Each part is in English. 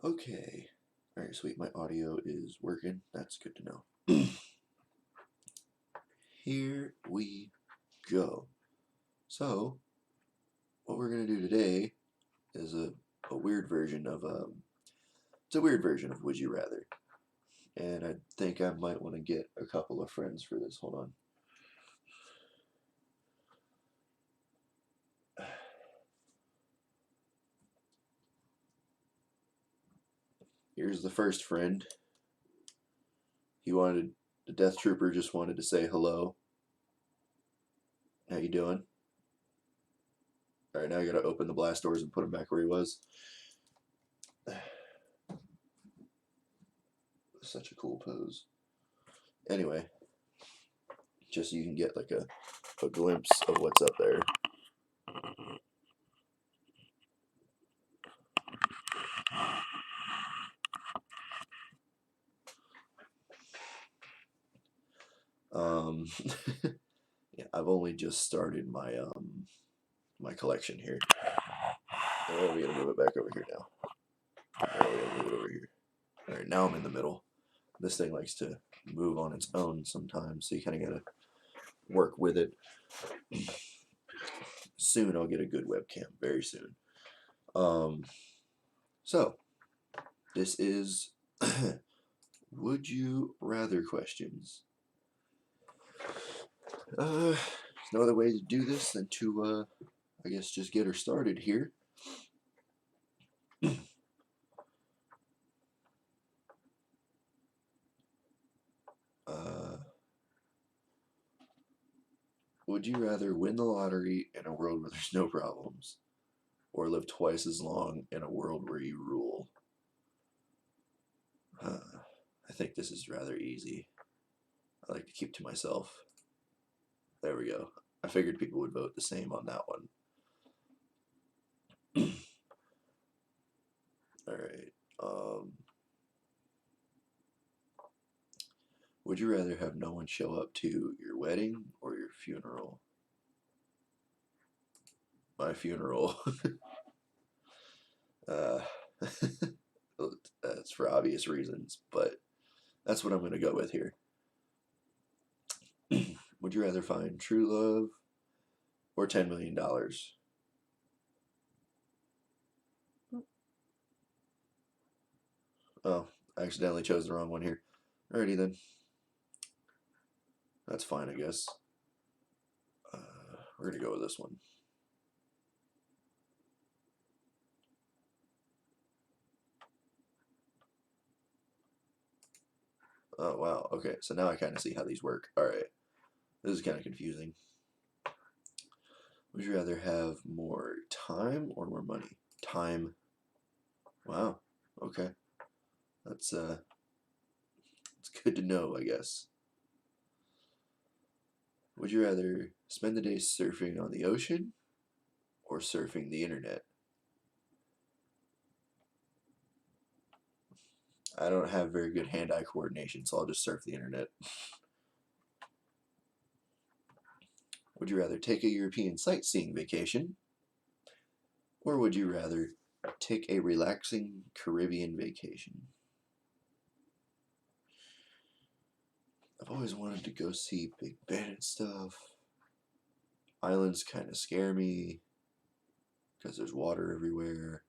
Okay. Alright, sweet. My audio is working. That's good to know. Here we go. So, what we're going to do today is a weird version of, it's a weird version of Would You Rather. And I think I might want to get a couple of friends for this. Hold on. Here's the first friend. The Death Trooper just wanted to say hello. How you doing? Alright, now I gotta open the blast doors and put him back where he was. Such a cool pose. Anyway, just so you can get like a glimpse of what's up there. Um, yeah, I've only just started my collection here. Oh, we gotta move it back over here now. Oh, we gotta move it over here. All right, now I'm in the middle. This thing likes to move on its own sometimes, so you kind of gotta work with it. Soon I'll get a good webcam. Very soon. So this is Would You Rather questions. There's no other way to do this than to, I guess, just get her started here. Uh, would you rather win the lottery in a world where there's no problems, or live twice as long in a world where you rule? I think this is rather easy. I like to keep to myself. There we go. I figured people would vote the same on that one. All right. Would you rather have no one show up to your wedding or your funeral? My funeral. uh, that's for obvious reasons, but that's what I'm going to go with here. Would you rather find true love or $10 million? Oh, I accidentally chose the wrong one here. Alrighty then. That's fine, I guess. We're going to go with this one. Oh, wow. Okay, so now I kind of see how these work. Alright. This is kind of confusing. Would you rather have more time or more money? Time. Wow. Okay. That's it's good to know, I guess. Would you rather spend the day surfing on the ocean or surfing the internet? I don't have very good hand-eye coordination, so I'll just surf the internet. Would you rather take a European sightseeing vacation or would you rather take a relaxing Caribbean vacation? I've always wanted to go see Big Ben and stuff. Islands kind of scare me because there's water everywhere.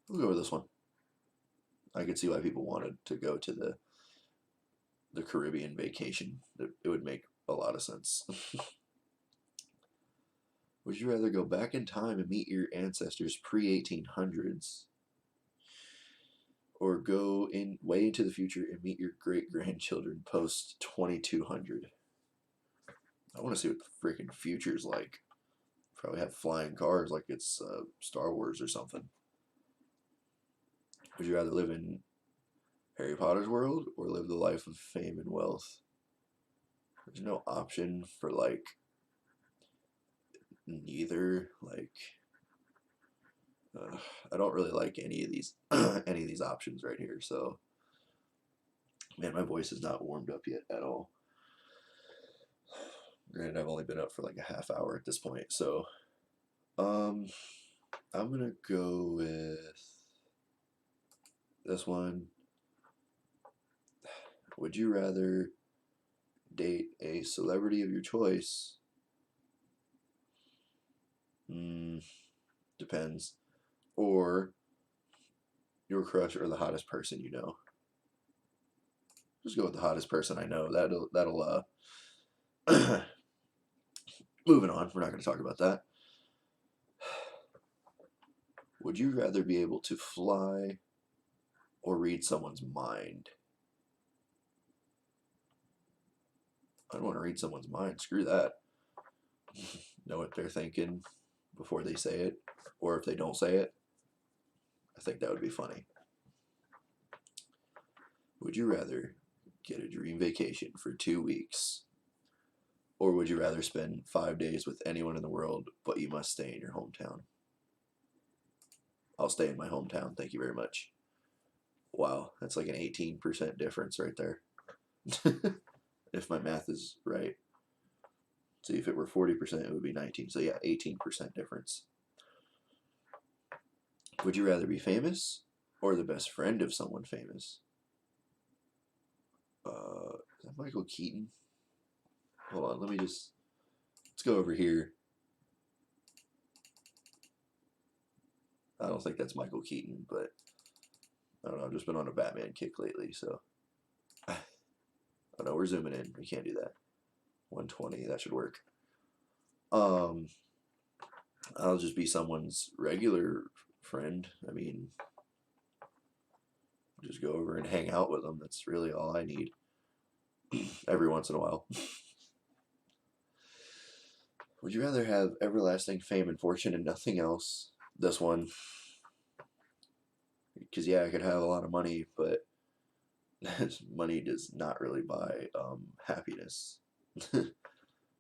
We'll go with this one. I could see why people wanted to go to the Caribbean vacation. It would make a lot of sense. Would you rather go back in time and meet your ancestors pre 1800s or go in way into the future and meet your great grandchildren post 2200? I want to see what the freaking future's like. Probably have flying cars like it's Star Wars or something. Would you rather live in Harry Potter's world or live the life of fame and wealth? There's no option for like neither. Like, I don't really like any of these any of these options right here. So, man, my voice is not warmed up yet at all. Granted, I've only been up for like a half hour at this point. So, um, I'm gonna go with this one. Would you rather date a celebrity of your choice? Depends. Or your crush or the hottest person you know? Just go with the hottest person I know. That'll moving on. We're not going to talk about that. Would you rather be able to fly or read someone's mind? I don't want to read someone's mind. Screw that. Know what they're thinking before they say it, or if they don't say it. I think that would be funny. Would you rather get a dream vacation for 2 weeks, or would you rather spend 5 days with anyone in the world, but you must stay in your hometown? I'll stay in my hometown. Thank you very much. Wow, that's like an 18% difference right there. If my math is right. See, if it were 40%, it would be 19. So yeah, 18% difference. Would you rather be famous or the best friend of someone famous? Is that Michael Keaton? Hold on, let's go over here. I don't think that's Michael Keaton, but I don't know. I've just been on a Batman kick lately, so I don't know. We're zooming in. We can't do that. 120. That should work. I'll just be someone's regular friend. I mean, just go over and hang out with them. That's really all I need. Every once in a while. Would you rather have everlasting fame and fortune and nothing else? This one. Because, yeah, I could have a lot of money, but money does not really buy happiness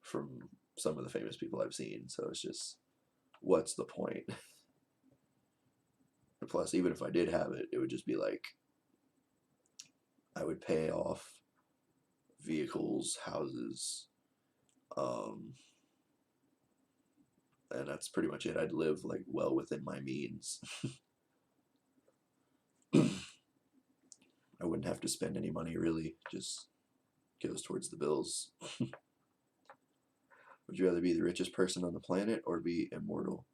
from some of the famous people I've seen. So it's just, what's the point? And plus, even if I did have it, it would just be like, I would pay off vehicles, houses, and that's pretty much it. I'd live like well within my means. I wouldn't have to spend any money really, just goes towards the bills. Would you rather be the richest person on the planet or be immortal?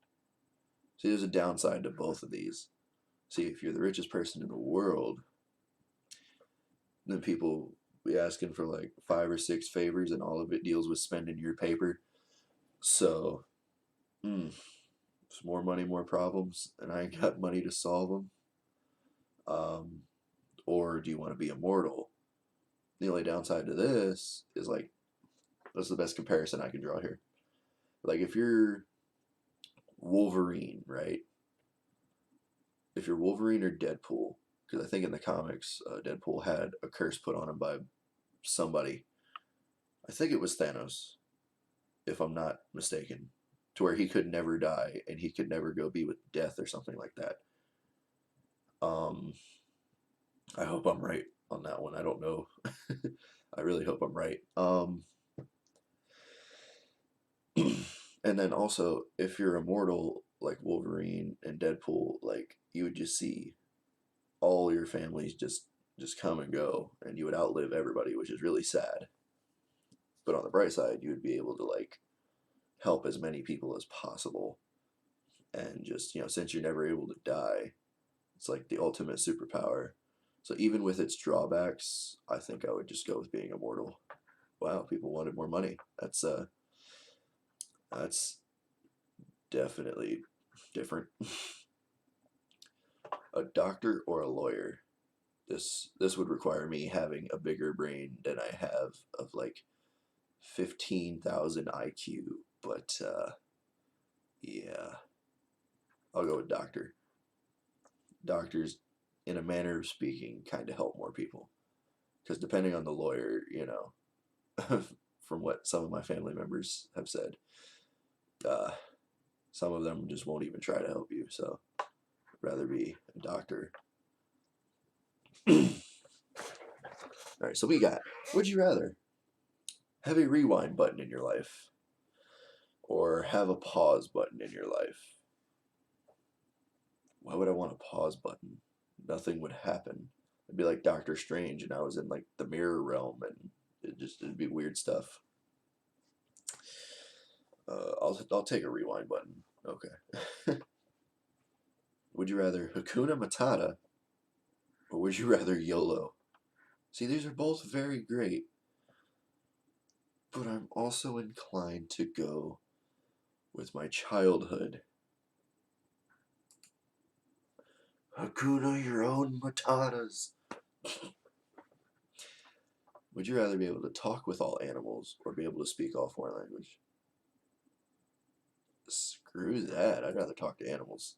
See, there's a downside to both of these. See, if you're the richest person in the world, then people be asking for like 5 or 6 favors, and all of it deals with spending your paper. So, it's more money, more problems, and I ain't got money to solve them. Or do you want to be immortal? The only downside to this is like, that's the best comparison I can draw here. Like if you're Wolverine, right? If you're Wolverine or Deadpool, because I think in the comics, Deadpool had a curse put on him by somebody. I think it was Thanos, if I'm not mistaken, to where he could never die and he could never go be with death or something like that. I hope I'm right on that one. I don't know. I really hope I'm right. And then also, if you're immortal like Wolverine and Deadpool, like you would just see all your families just come and go, and you would outlive everybody, which is really sad. But on the bright side, you would be able to like help as many people as possible, and just since you're never able to die, it's like the ultimate superpower. So even with its drawbacks, I think I would just go with being immortal. Wow, people wanted more money. That's definitely different. A doctor or a lawyer? This would require me having a bigger brain than I have, of like 15,000 IQ. But yeah, I'll go with doctor. Doctors, in a manner of speaking, kind of help more people. Because depending on the lawyer, from what some of my family members have said, uh, some of them just won't even try to help you. So I'd rather be a doctor. All right, so we got, would you rather have a rewind button in your life or have a pause button in your life? Why would I want a pause button? Nothing would happen. It'd be like Doctor Strange, and I was in like the mirror realm, and it'd be weird stuff. I'll take a rewind button. Okay. Would you rather Hakuna Matata or would you rather YOLO? See, these are both very great, but I'm also inclined to go with my childhood. Hakuna your own Matatas. Would you rather be able to talk with all animals or be able to speak all foreign language? Screw that. I'd rather talk to animals.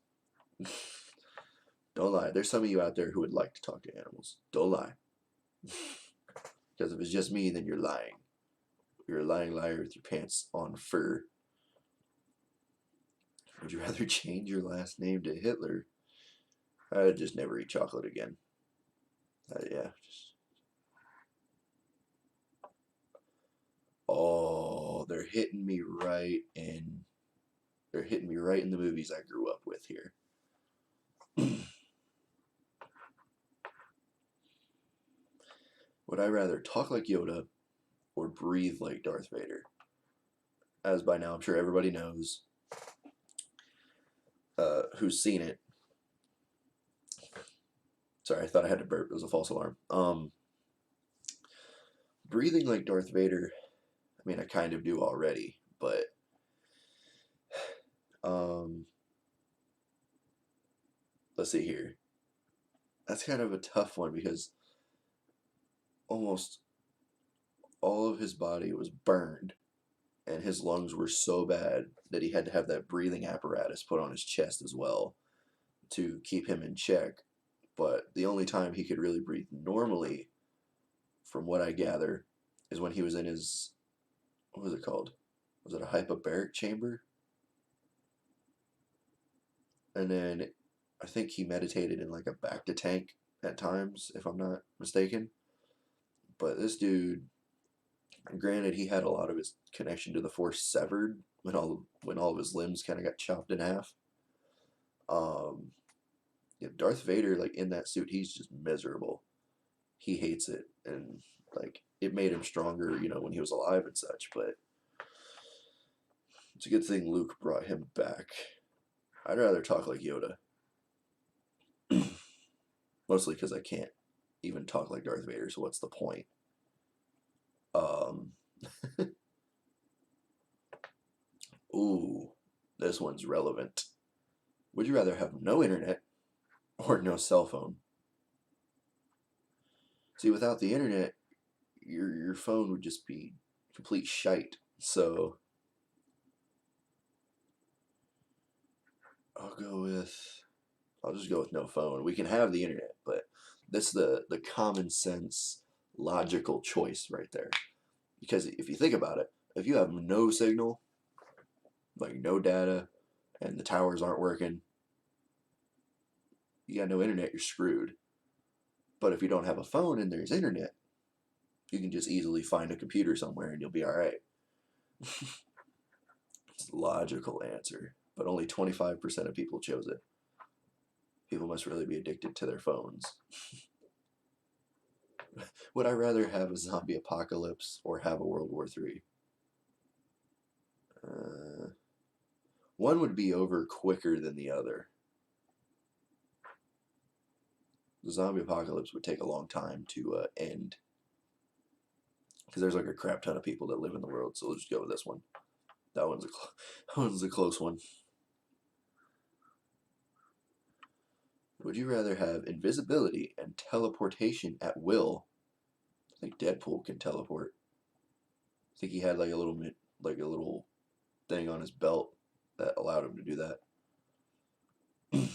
Don't lie. There's some of you out there who would like to talk to animals. Don't lie. Because if it's just me, then you're lying. You're a lying liar with your pants on fur. Would you rather change your last name to Hitler? I'd just never eat chocolate again. Yeah. Oh, they're hitting me right in. They're hitting me right in the movies I grew up with here. Would I rather talk like Yoda or breathe like Darth Vader? As by now I'm sure everybody knows, who's seen it. Sorry, I thought I had to burp. It was a false alarm. Breathing like Darth Vader, I mean, I kind of do already, but let's see here. That's kind of a tough one because almost all of his body was burned and his lungs were so bad that he had to have that breathing apparatus put on his chest as well to keep him in check. But the only time he could really breathe normally, from what I gather, is when he was in his, what was it called? Was it a hyperbaric chamber? And then I think he meditated in like a Bacta tank at times, if I'm not mistaken. But this dude, granted, he had a lot of his connection to the Force severed when all of his limbs kind of got chopped in half. Yeah, Darth Vader, like in that suit, he's just miserable. He hates it, and like it made him stronger, when he was alive and such. But it's a good thing Luke brought him back. I'd rather talk like Yoda, mostly because I can't even talk like Darth Vader. So what's the point? Ooh, this one's relevant. Would you rather have no internet or no cell phone? See, without the internet, your phone would just be complete shite. So I'll just go with no phone. We can have the internet, but that's the common sense, logical choice right there. Because if you think about it, if you have no signal, like no data, and the towers aren't working, you got no internet, you're screwed. But if you don't have a phone and there's internet, you can just easily find a computer somewhere and you'll be all right. It's a logical answer, but only 25% of people chose it. People must really be addicted to their phones. Would I rather have a zombie apocalypse or have a World War III? One would be over quicker than the other. The zombie apocalypse would take a long time to end because there's like a crap ton of people that live in the world. So we'll just go with this one. That one's a close one. Would you rather have invisibility and teleportation at will? I think Deadpool can teleport. I think he had like a little thing on his belt that allowed him to do that.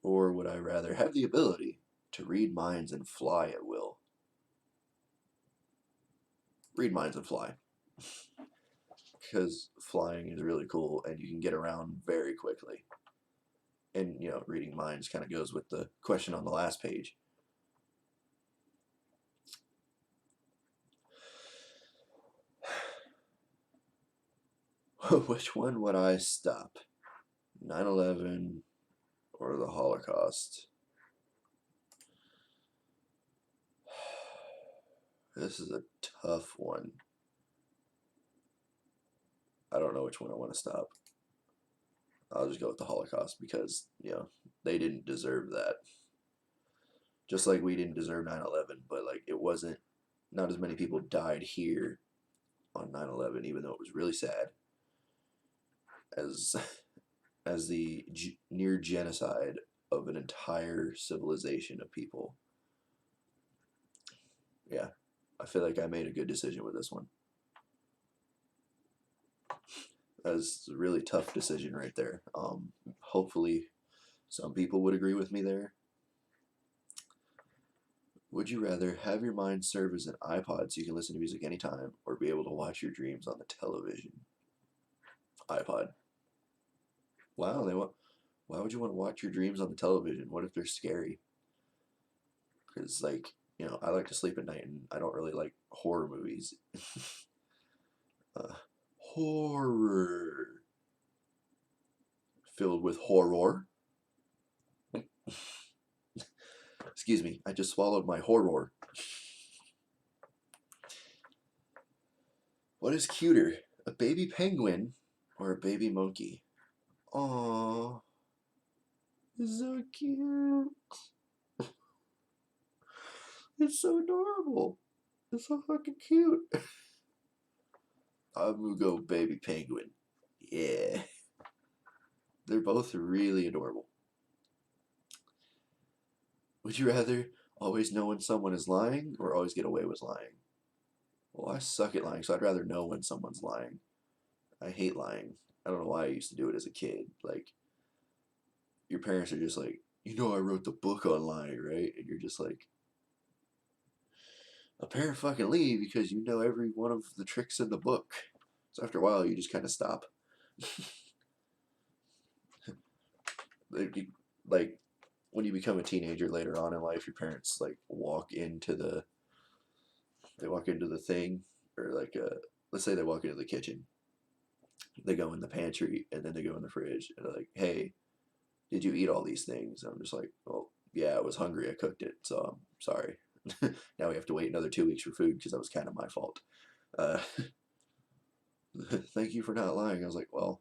Or would I rather have the ability to read minds and fly at will? Read minds and fly. Because flying is really cool and you can get around very quickly. And, reading minds kind of goes with the question on the last page. Which one would I stop? 9/11 or the Holocaust. This is a tough one. I don't know which one I want to stop. I'll just go with the Holocaust because, they didn't deserve that. Just like we didn't deserve 9/11, but like it wasn't, not as many people died here on 9/11, even though it was really sad, as as the near genocide of an entire civilization of people. Yeah, I feel like I made a good decision with this one. That's a really tough decision right there. Hopefully, some people would agree with me there. Would you rather have your mind serve as an iPod so you can listen to music anytime, or be able to watch your dreams on the television? iPod. Wow, why would you want to watch your dreams on the television? What if they're scary? Because, like, I like to sleep at night and I don't really like horror movies. uh, Horror. Filled with horror. Excuse me, I just swallowed my horror. What is cuter, a baby penguin or a baby monkey? Aww, it's so cute. It's so adorable. It's so fucking cute. I'm gonna go baby penguin. Yeah. They're both really adorable. Would you rather always know when someone is lying or always get away with lying? Well, I suck at lying, so I'd rather know when someone's lying. I hate lying. I don't know why I used to do it as a kid. Like, your parents are just like, I wrote the book on lying, right? And you're just like, a parent fucking leave because you know every one of the tricks in the book. So after a while, you just kind of stop. Like, when you become a teenager later on in life, your parents like walk into the thing, or like let's say they walk into the kitchen, they go in the pantry and then they go in the fridge and they're like, hey, did you eat all these things? And I'm just like, well, yeah, I was hungry, I cooked it, so I'm sorry. Now we have to wait another 2 weeks for food because that was kind of my fault. uh, Thank you for not lying. I was like, well,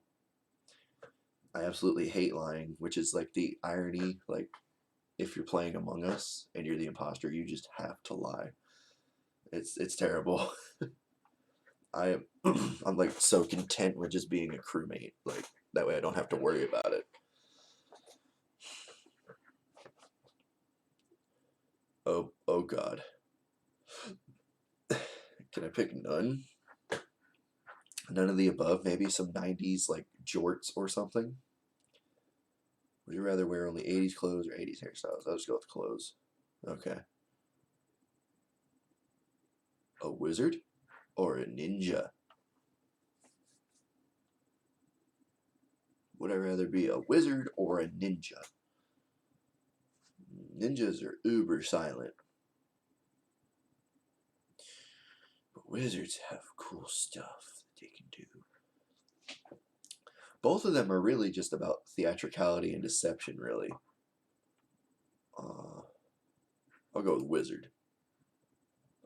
I absolutely hate lying, which is like the irony. Like, if you're playing Among Us and you're the imposter, you just have to lie. It's terrible. I am I'm like so content with just being a crewmate. Like, that way I don't have to worry about it. Oh God. Can I pick none? None of the above. Maybe some 90s like jorts or something. Would you rather wear only 80s clothes or 80s hairstyles? I'll just go with clothes. Okay. A wizard or a ninja? Would I rather be a wizard or a ninja? Ninjas are uber silent. But wizards have cool stuff that they can do. Both of them are really just about theatricality and deception, really. I'll go with wizard.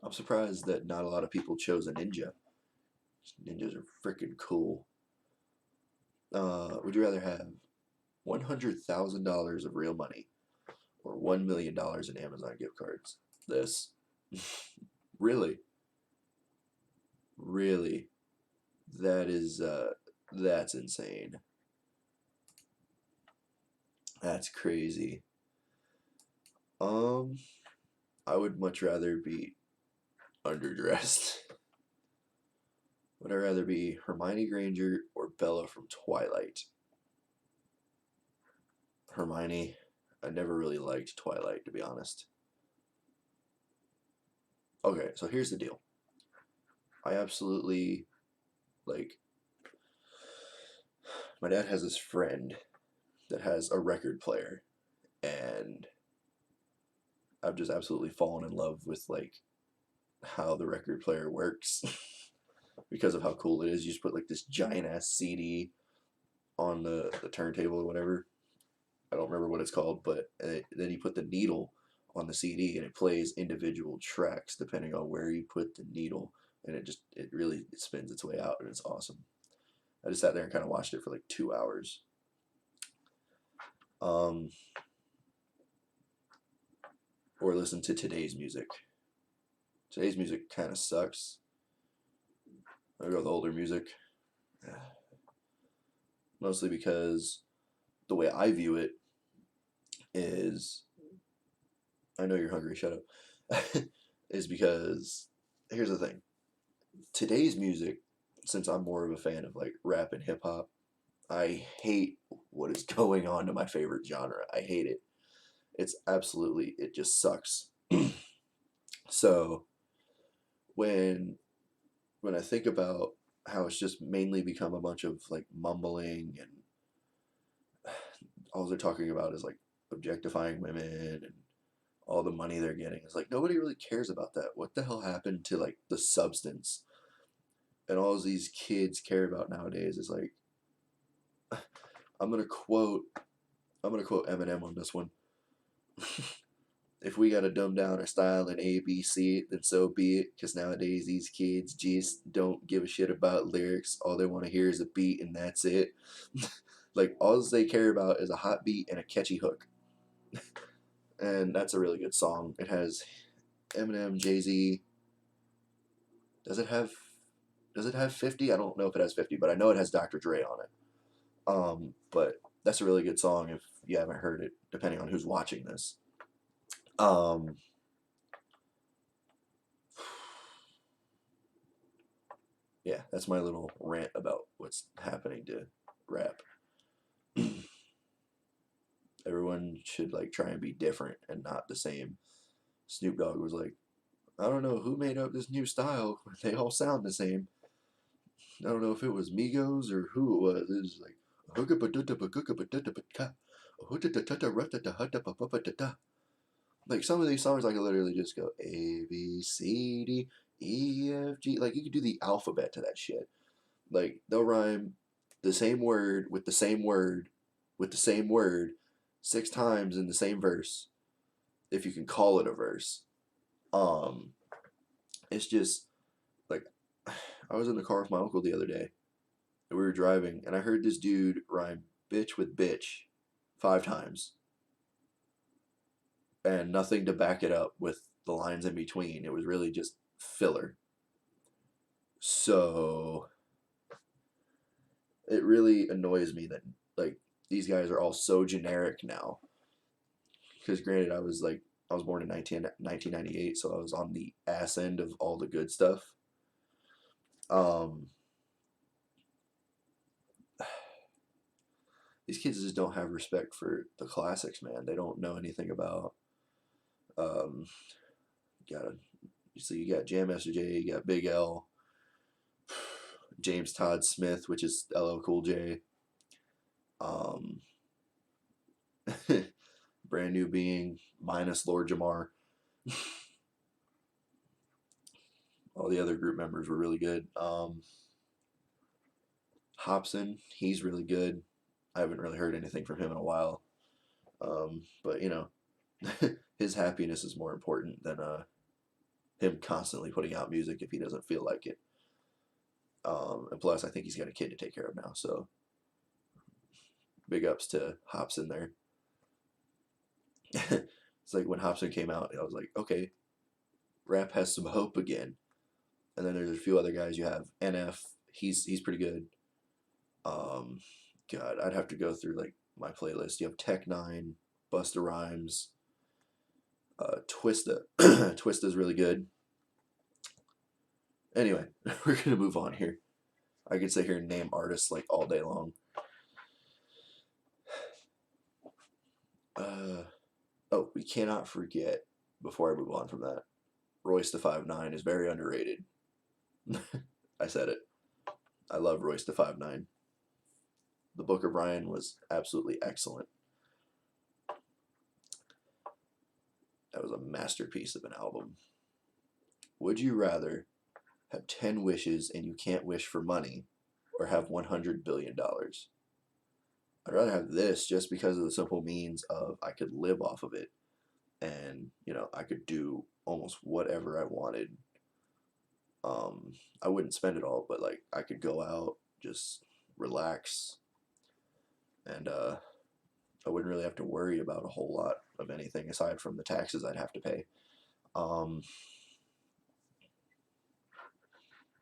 I'm surprised that not a lot of people chose a ninja. Ninjas are freaking cool. Would you rather have $100,000 of real money or $1 million in Amazon gift cards? This. Really? Really? That's insane. That's crazy. I would much rather be underdressed. Would I rather be Hermione Granger or Bella from Twilight? Hermione. I never really liked Twilight, to be honest. Okay, so here's the deal. I absolutely, like, my dad has this friend that has a record player, and I've just absolutely fallen in love with, like, how the record player works because of how cool it is. You just put, like, this giant ass CD on the turntable or whatever. I don't remember what it's called, but then you put the needle on the CD and it plays individual tracks depending on where you put the needle, and it really it spins its way out and it's awesome. I just sat there and kind of watched it for like 2 hours. Um, or listen to today's music. Today's music kind of sucks. I go with older music, mostly because the way I view it is, I know you're hungry. Shut up. Is because here's the thing. Today's music, since I'm more of a fan of like rap and hip hop, I hate what is going on to my favorite genre. I hate it. It's absolutely, it just sucks. So when I think about how it's just mainly become a bunch of like mumbling, and all they're talking about is like objectifying women and all the money they're getting. It's like nobody really cares about that. What the hell happened to like the substance? And all these kids care about nowadays is like, I'm gonna quote Eminem on this one. If we gotta dumb down our style and ABC, then so be it. Cause nowadays these kids just don't give a shit about lyrics. All they want to hear is a beat, and that's it. Like all they care about is a hot beat and a catchy hook. And that's a really good song. It has Eminem, Jay Z. Does it have 50? I don't know if it has 50, but I know it has Dr. Dre on it. But that's a really good song if you haven't heard it, depending on who's watching this. Um, yeah, that's my little rant about what's happening to rap. Everyone should like try and be different and not the same. Snoop Dogg was like, I don't know who made up this new style. They all sound the same. I don't know if it was Migos or who it was. It was like like some of these songs I could literally just go A B C D E F G. Like you could do the alphabet to that shit. Like they'll rhyme the same word with the same word with the same word 6 times in the same verse, if you can call it a verse. Um, it's just like I was in the car with my uncle the other day. And we were driving, and I heard this dude rhyme bitch with bitch 5 times, and nothing to back it up with the lines in between. It was really just filler. So it really annoys me that like these guys are all so generic now. Because granted, I was born in 1998, so I was on the ass end of all the good stuff. Um, these kids just don't have respect for the classics, man. They don't know anything about. Um, got so you got Jam Master Jay, you got Big L, James Todd Smith, which is LL Cool J. Um, Brand New Being minus Lord Jamar. All the other group members were really good. Hobson, he's really good. I haven't really heard anything from him in a while. But you know, his happiness is more important than him constantly putting out music if he doesn't feel like it. And plus, I think he's got a kid to take care of now, so big ups to Hobson there. It's like when Hobson came out, I was like, okay, rap has some hope again. And then there's a few other guys. You have NF, he's pretty good. Um, God, I'd have to go through like my playlist. You have Tech Nine, Busta Rhymes, Twista. Twista's really good. Anyway, we're gonna move on here. I could sit here and name artists like all day long. Oh, we cannot forget before I move on from that. Royce da 5'9" is very underrated. I said it. I love Royce da 5'9". The Book of Ryan was absolutely excellent. That was a masterpiece of an album. Would you rather have 10 wishes and you can't wish for money, or have $100 billion? I'd rather have this just because of the simple means of I could live off of it, and I could do almost whatever I wanted. I wouldn't spend it all, but like I could go out, just relax, and I wouldn't really have to worry about a whole lot of anything aside from the taxes I'd have to pay. Um,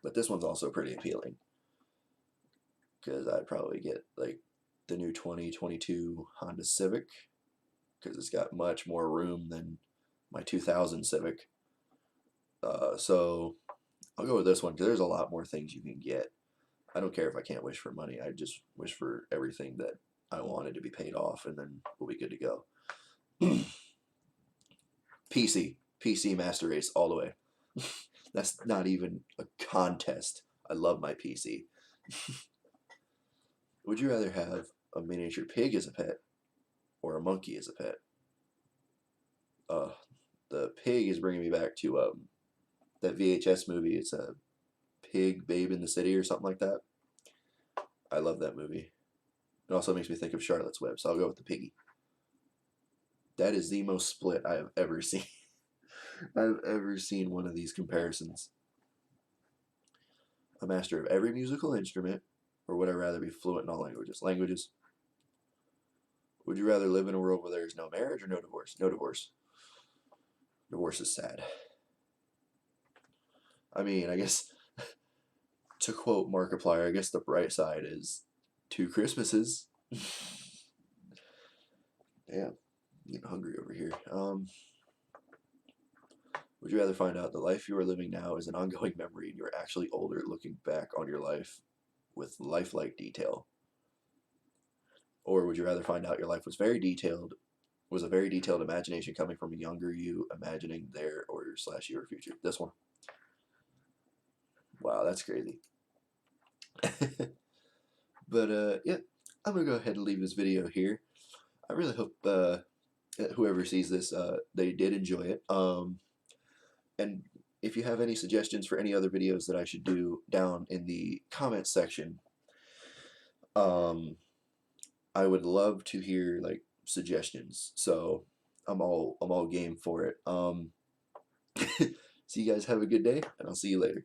but this one's also pretty appealing because I'd probably get like the new 2022 Honda Civic because it's got much more room than my 2000 Civic. So I'll go with this one because there's a lot more things you can get. I don't care if I can't wish for money. I just wish for everything that I wanted to be paid off, and then we'll be good to go. PC Master Race all the way. That's not even a contest. I love my PC. Would you rather have a miniature pig as a pet or a monkey as a pet? The pig is bringing me back to that VHS movie. It's a Pig, Babe in the City, or something like that. I love that movie. It also makes me think of Charlotte's Web, so I'll go with the piggy. That is the most split I have ever seen. I've ever seen one of these comparisons. A master of every musical instrument, or would I rather be fluent in all languages? Languages. Would you rather live in a world where there is no marriage or no divorce? No divorce. Divorce is sad. I mean, I guess, to quote Markiplier, I guess the bright side is 2 Christmases. Damn, I'm getting hungry over here. Would you rather find out the life you are living now is an ongoing memory and you're actually older looking back on your life with lifelike detail? Or would you rather find out your life was a very detailed imagination coming from a younger you, imagining their or slash your future? This one. Wow, that's crazy. But yeah, I'm gonna go ahead and leave this video here. I really hope whoever sees this, they did enjoy it. And if you have any suggestions for any other videos that I should do, down in the comments section, I would love to hear like suggestions. So I'm all game for it. So you guys have a good day, and I'll see you later.